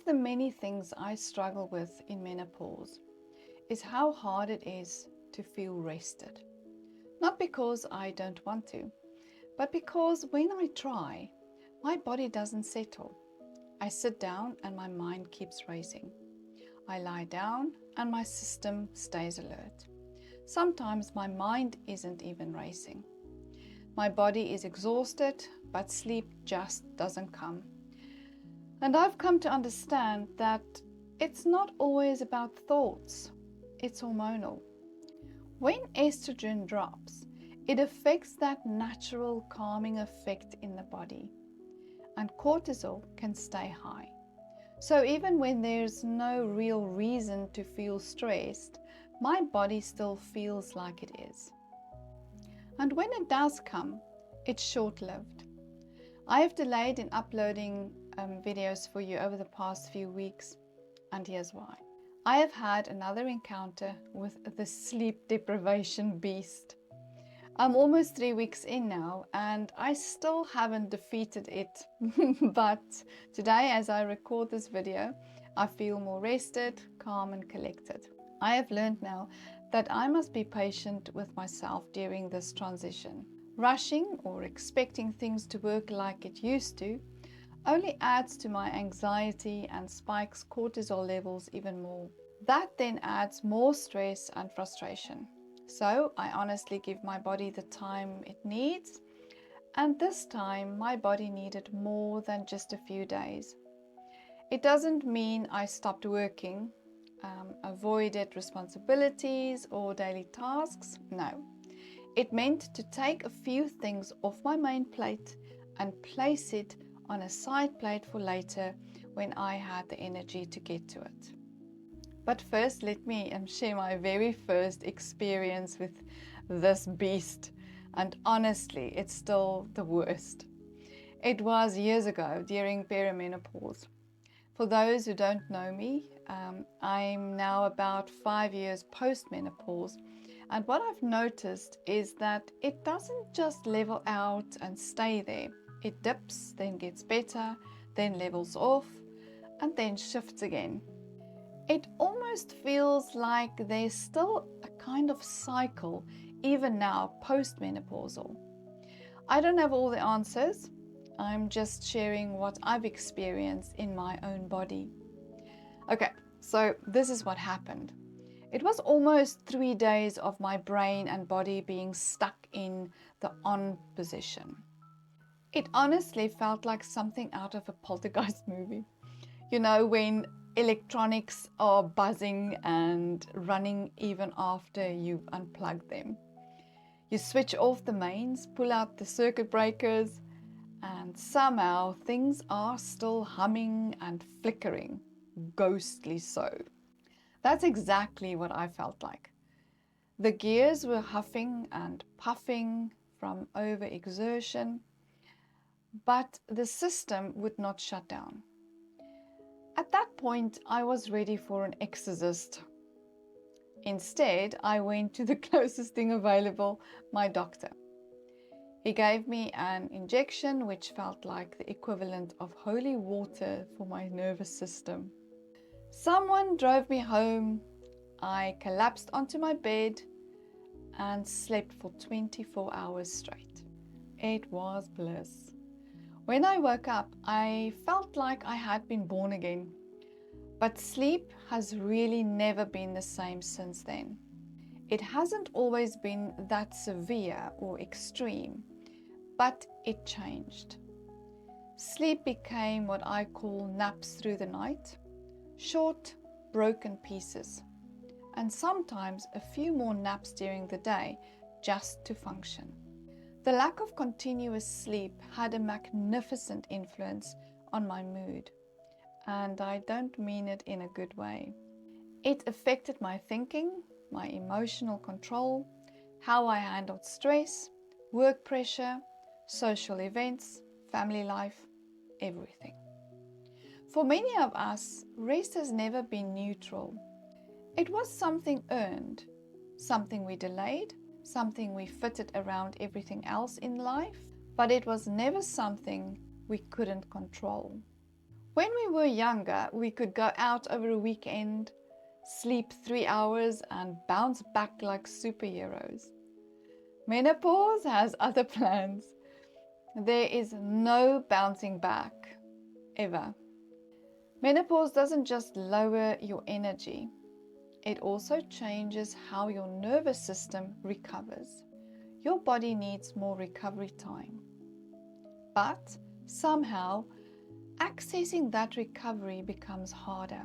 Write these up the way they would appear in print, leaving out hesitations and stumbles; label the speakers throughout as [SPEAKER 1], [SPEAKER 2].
[SPEAKER 1] the many things I struggle with in menopause is how hard it is to feel rested. Not because I don't want to, but because when I try, my body doesn't settle. I sit down and my mind keeps racing. I lie down and my system stays alert. Sometimes my mind isn't even racing. My body is exhausted, but sleep just doesn't come. And I've come to understand that it's not always about thoughts, it's hormonal. When estrogen drops, it affects that natural calming effect in the body, and cortisol can stay high. So even when there's no real reason to feel stressed, my body still feels like it is. And when it does come, it's short-lived. I have delayed in uploading videos for you over the past few weeks, and here's why. I have had another encounter with the sleep deprivation beast. I'm almost 3 weeks in now and I still haven't defeated it. But today, as I record this video, I feel more rested, calm and collected. I have learned now that I must be patient with myself during this transition. Rushing or expecting things to work like it used to only adds to my anxiety and spikes cortisol levels even more. That then adds more stress and frustration. So I honestly give my body the time it needs, and this time my body needed more than just a few days. It doesn't mean I stopped working, avoided responsibilities or daily tasks, no. It meant to take a few things off my main plate and place it on a side plate for later when I had the energy to get to it. But first, let me share my very first experience with this beast. And honestly, it's still the worst. It was years ago during perimenopause. For those who don't know me, I'm now about 5 years post-menopause, and what I've noticed is that it doesn't just level out and stay there. It dips, then gets better, then levels off, and then shifts again. It almost feels like there's still a kind of cycle, even now post-menopausal. I don't have all the answers. I'm just sharing what I've experienced in my own body. Okay, so this is what happened. It was almost 3 days of my brain and body being stuck in the on position. It honestly felt like something out of a poltergeist movie. You know, when electronics are buzzing and running even after you've unplugged them. You switch off the mains, pull out the circuit breakers, and somehow things are still humming and flickering, ghostly so. That's exactly what I felt like. The gears were huffing and puffing from overexertion, but the system would not shut down. At that point, I was ready for an exorcist. Instead, I went to the closest thing available, my doctor. He gave me an injection which felt like the equivalent of holy water for my nervous system. Someone drove me home. I collapsed onto my bed and slept for 24 hours straight. It was bliss. When I woke up, I felt like I had been born again. But sleep has really never been the same since then. It hasn't always been that severe or extreme, but it changed. Sleep became what I call naps through the night, short, broken pieces, and sometimes a few more naps during the day just to function. The lack of continuous sleep had a magnificent influence on my mood, and I don't mean it in a good way. It affected my thinking, my emotional control, how I handled stress, work pressure, social events, family life, everything. For many of us, rest has never been neutral. It was something earned, something we delayed, something we fitted around everything else in life, but it was never something we couldn't control. When we were younger, we could go out over a weekend, sleep 3 hours, and bounce back like superheroes. Menopause has other plans. There is no bouncing back, ever. Menopause doesn't just lower your energy, it also changes how your nervous system recovers. Your body needs more recovery time. But somehow, accessing that recovery becomes harder.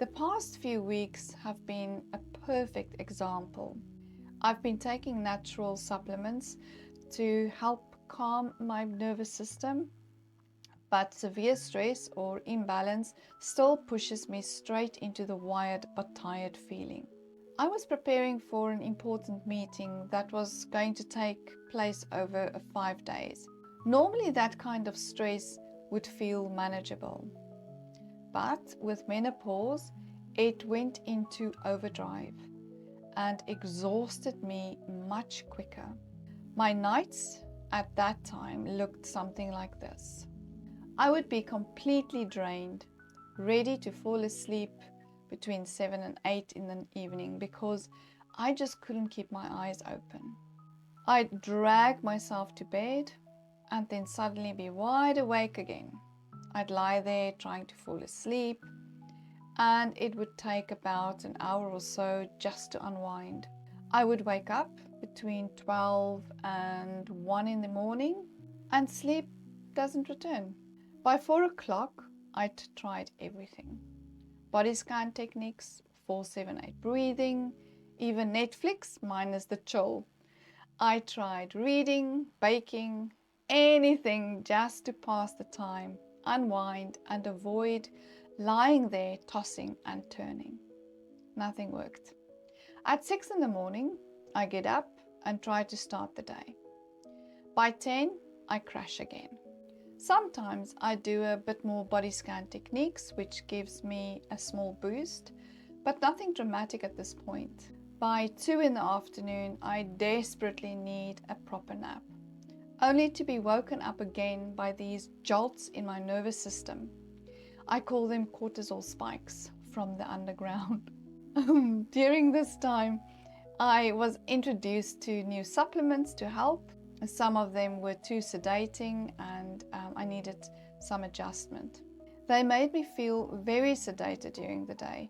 [SPEAKER 1] The past few weeks have been a perfect example. I've been taking natural supplements to help calm my nervous system, but severe stress or imbalance still pushes me straight into the wired but tired feeling. I was preparing for an important meeting that was going to take place over 5 days. Normally that kind of stress would feel manageable. But with menopause, it went into overdrive and exhausted me much quicker. My nights at that time looked something like this. I would be completely drained, ready to fall asleep between 7 and 8 in the evening because I just couldn't keep my eyes open. I'd drag myself to bed and then suddenly be wide awake again. I'd lie there trying to fall asleep, and it would take about an hour or so just to unwind. I would wake up between 12 and 1 in the morning, and sleep doesn't return. By 4 o'clock, I'd tried everything. Body scan techniques, 4-7-8 breathing, even Netflix minus the chill. I tried reading, baking, anything just to pass the time, unwind, and avoid lying there tossing and turning. Nothing worked. At 6 in the morning, I get up and try to start the day. By 10, I crash again. Sometimes I do a bit more body scan techniques, which gives me a small boost, but nothing dramatic at this point. By 2 in the afternoon, I desperately need a proper nap, only to be woken up again by these jolts in my nervous system. I call them cortisol spikes from the underground. During this time, I was introduced to new supplements to help. Some of them were too sedating, and I needed some adjustment. They made me feel very sedated during the day,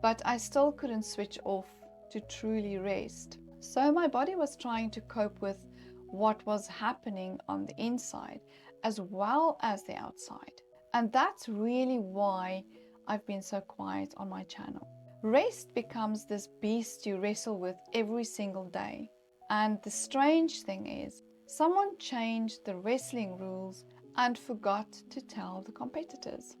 [SPEAKER 1] but I still couldn't switch off to truly rest. So my body was trying to cope with what was happening on the inside as well as the outside. And that's really why I've been so quiet on my channel. Rest becomes this beast you wrestle with every single day. And the strange thing is, someone changed the wrestling rules and forgot to tell the competitors.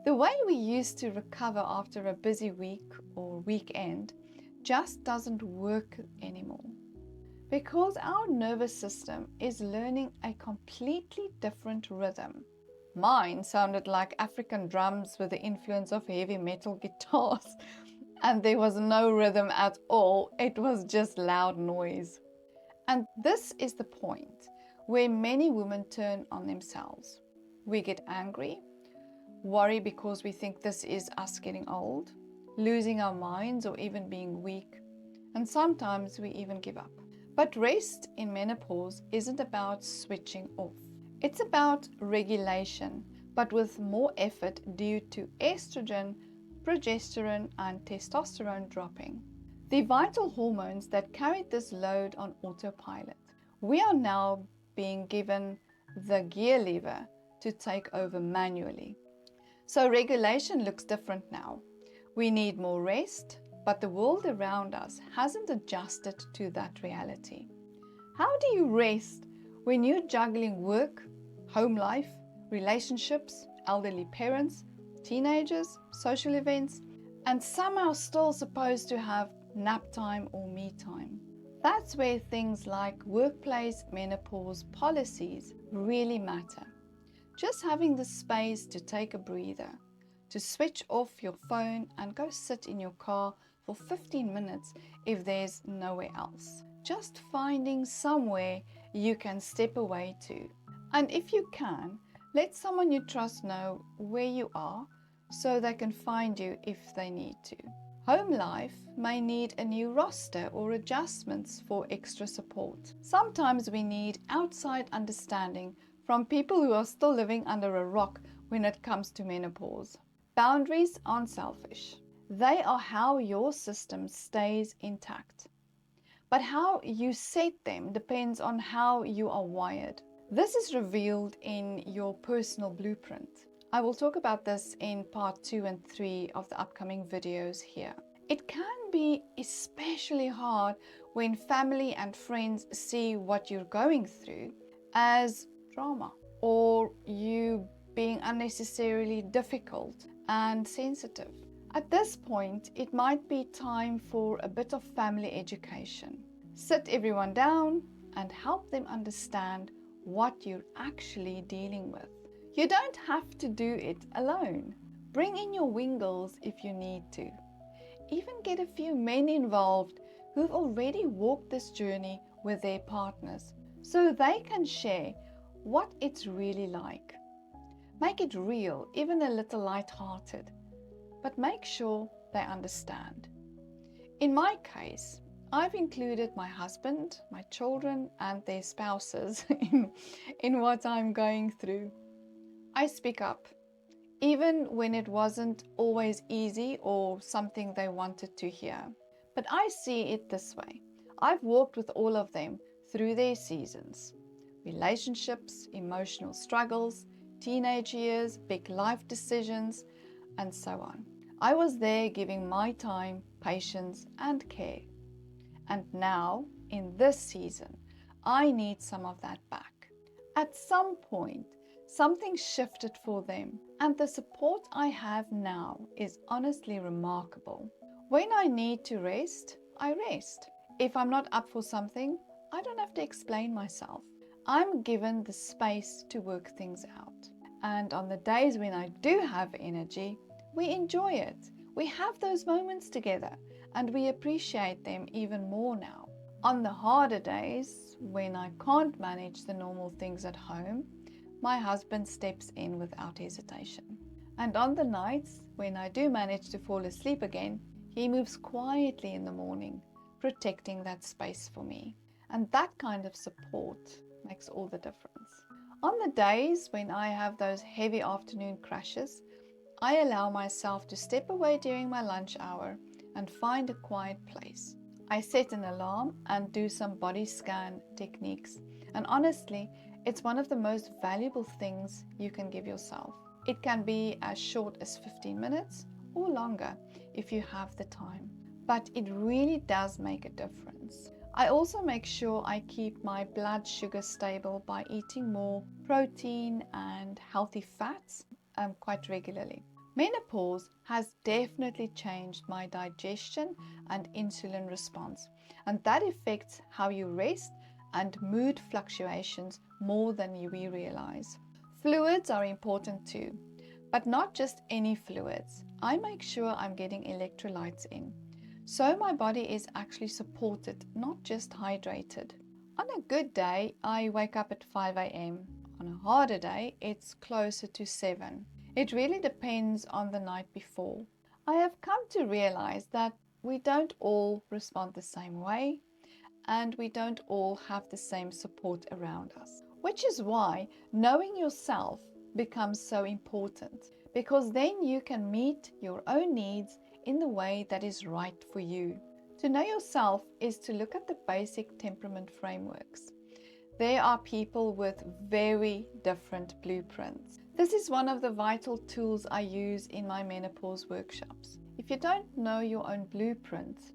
[SPEAKER 1] The way we used to recover after a busy week or weekend just doesn't work anymore. Because our nervous system is learning a completely different rhythm. Mine sounded like African drums with the influence of heavy metal guitars, and there was no rhythm at all, it was just loud noise. And this is the point where many women turn on themselves. We get angry, worry because we think this is us getting old, losing our minds, or even being weak, and sometimes we even give up. But rest in menopause isn't about switching off. It's about regulation, but with more effort due to estrogen, progesterone, and testosterone dropping. The vital hormones that carried this load on autopilot. We are now being given the gear lever to take over manually. So regulation looks different now. We need more rest, but the world around us hasn't adjusted to that reality. How do you rest when you're juggling work, home life, relationships, elderly parents, teenagers, social events, and somehow still supposed to have nap time or me time? That's where things like workplace menopause policies really matter. Just having the space to take a breather, to switch off your phone and go sit in your car for 15 minutes if there's nowhere else. Just finding somewhere you can step away to. And if you can, Let someone you trust know where you are so they can find you if they need to. Home life may need a new roster or adjustments for extra support. Sometimes we need outside understanding from people who are still living under a rock when it comes to menopause. Boundaries aren't selfish. They are how your system stays intact. But how you set them depends on how you are wired. This is revealed in your personal blueprint. I will talk about this in part 2 and 3 of the upcoming videos here. It can be especially hard when family and friends see what you're going through as drama, or you being unnecessarily difficult and sensitive. At this point, it might be time for a bit of family education. Sit everyone down and help them understand what you're actually dealing with. You don't have to do it alone. Bring in your wingles if you need to. Even get a few men involved who've already walked this journey with their partners so they can share what it's really like. Make it real, even a little light-hearted, but make sure they understand. In my case, I've included my husband, my children, and their spouses in what I'm going through. I speak up, even when it wasn't always easy or something they wanted to hear. But I see it this way. I've walked with all of them through their seasons. Relationships, emotional struggles, teenage years, big life decisions, and so on. I was there giving my time, patience, and care. And now, in this season, I need some of that back. At some point, something shifted for them, and the support I have now is honestly remarkable. When I need to rest, I rest. If I'm not up for something, I don't have to explain myself. I'm given the space to work things out. And on the days when I do have energy, we enjoy it. We have those moments together, and we appreciate them even more now. On the harder days, when I can't manage the normal things at home, my husband steps in without hesitation. And on the nights when I do manage to fall asleep again, he moves quietly in the morning, protecting that space for me. And that kind of support makes all the difference. On the days when I have those heavy afternoon crashes, I allow myself to step away during my lunch hour and find a quiet place. I set an alarm and do some body scan techniques. And honestly, it's one of the most valuable things you can give yourself. It can be as short as 15 minutes or longer if you have the time. But it really does make a difference. I also make sure I keep my blood sugar stable by eating more protein and healthy fats quite regularly. Menopause has definitely changed my digestion and insulin response, and that affects how you rest and mood fluctuations more than we realize. Fluids are important too, but not just any fluids. I make sure I'm getting electrolytes in, so my body is actually supported, not just hydrated. On a good day, I wake up at 5 a.m. On a harder day, it's closer to 7. It really depends on the night before. I have come to realize that we don't all respond the same way, and we don't all have the same support around us. Which is why knowing yourself becomes so important, because then you can meet your own needs in the way that is right for you. To know yourself is to look at the basic temperament frameworks. There are people with very different blueprints. This is one of the vital tools I use in my menopause workshops. If you don't know your own blueprint,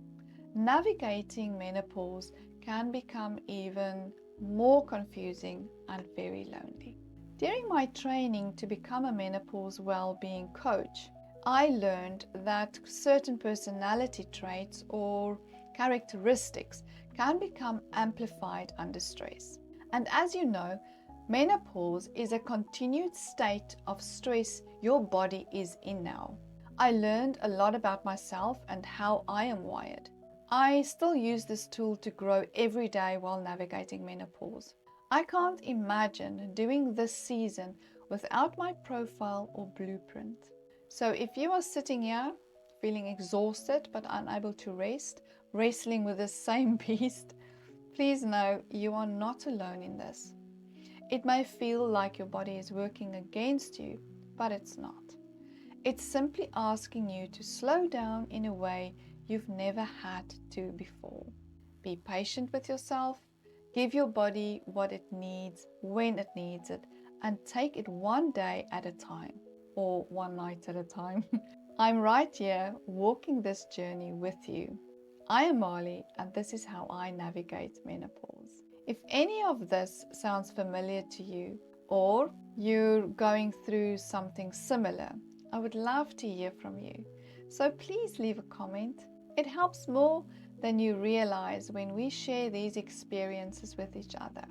[SPEAKER 1] navigating menopause can become even more confusing and very lonely. During my training to become a menopause well-being coach, I learned that certain personality traits or characteristics can become amplified under stress. And as you know, menopause is a continued state of stress your body is in now. I learned a lot about myself and how I am wired. I still use this tool to grow every day while navigating menopause. I can't imagine doing this season without my profile or blueprint. So if you are sitting here feeling exhausted but unable to rest, wrestling with the same beast, please know you are not alone in this. It may feel like your body is working against you, but it's not. It's simply asking you to slow down in a way you've never had to before. Be patient with yourself, give your body what it needs when it needs it, and take it one day at a time, or one night at a time. I'm right here walking this journey with you. I am Marley, and this is how I navigate menopause. If any of this sounds familiar to you, or you're going through something similar, I would love to hear from you. So please leave a comment. It helps more than you realize when we share these experiences with each other.